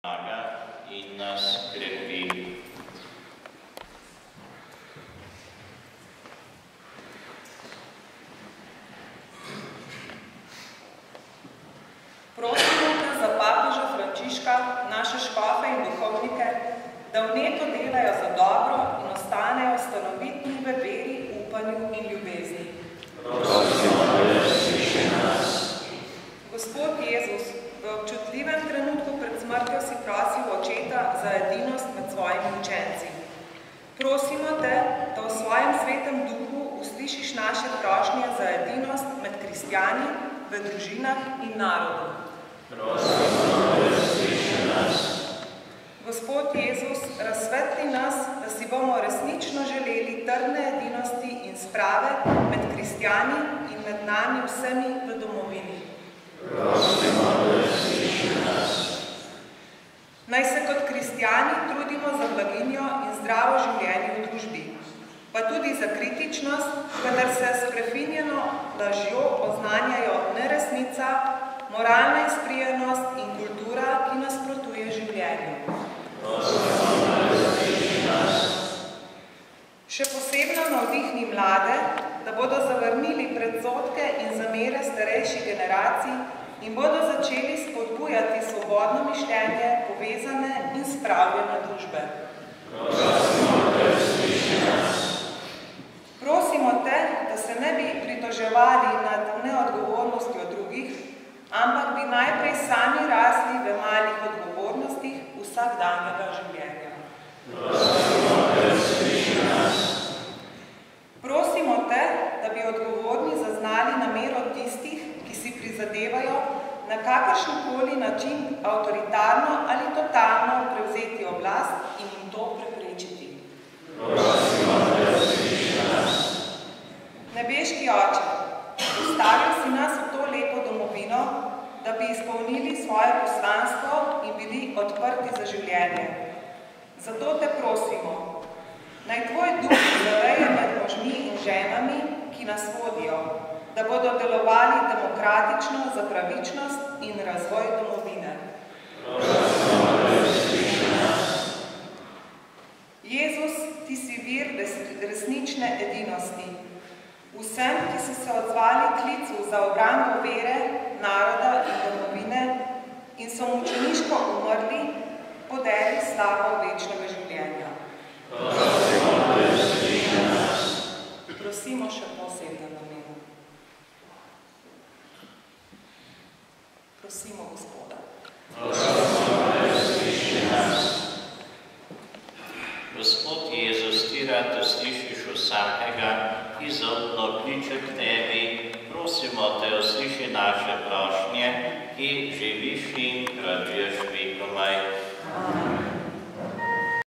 in nas krepi. Prosimo te za papeža Frančiška, naše škofe in duhovnike, da vneto delajo za dobro in ostanejo stanovitni v veri, upanju in ljubezni. Prosimo te, sliši nas. Gospod Jezus, v občutljivem trenutku pred smrtjo si prosil Očeta za edinost med svojimi učenci. Prosimo te, da v svojem svetem duhu uslišiš naše prošnje za edinost med kristjani, v družinah in narodu. Prosimo te, sliši nas. Gospod Jezus, razsvetli nas, da si bomo resnično želeli trdne edinosti in sprave med kristjani in med nami vsemi v domovini. Prosimo te, sliši nas. Naj se kot kristjani trudimo za blaginjo in zdravo življenje v družbi, pa tudi za kritičnost, kadar se s prefinjeno lažjo oznanjajo neresnica, moralna izprijenost in kultura, ki nasprotuje življenju. Prosimo te, sliši nas. Še posebno navdihni mlade, da bodo zavrnili predsodke in zamere starejših generacij in bodo začeli spodbujati svobodno mišljenje, povezane in spravljene družbe. Prosimo te, sliši nas. Prosimo te, da se ne bi pritoževali nad neodgovornostjo drugih, ampak bi najprej sami rasli v malih odgovornostih vsakdanjega življenja. Prosimo te, sliši nas. Prosimo te, da bi odgovorni zaznali namero tistih, ki si prizadevajo na kakršenkoli način avtoritarno ali totalno prevzeti oblast in jim to preprečiti. Prosimo te, sliši nas. Nebeški Oče, postavil si nas v to lepo domovino, da bi izpolnili svoje poslanstvo in bili odprti za življenje. Zato te prosimo, naj tvoj duh zaveje med možmi in ženami, ki nas vodijo, da bodo delovali demokratično za pravičnost in razvoj domovine. Prosimo te, sliši nas. Jezus, ti si vir resnične edinosti. Vsem, ki so se odzvali klicu za obrambo vere, naroda in domovine in so mučeniško umrli, podeli slavo večnega življenja. Prosimo te, sliši nas. Prosimo še posebno namenu. Prosimo Gospoda. Prosimo te, sliši nas. Gospod Jezus, ti rad uslišiš vsakega, ki zopno kliče k tebi. Prosimo te, usliši naše prošnje, ki živiš in kraljuješ vekomaj.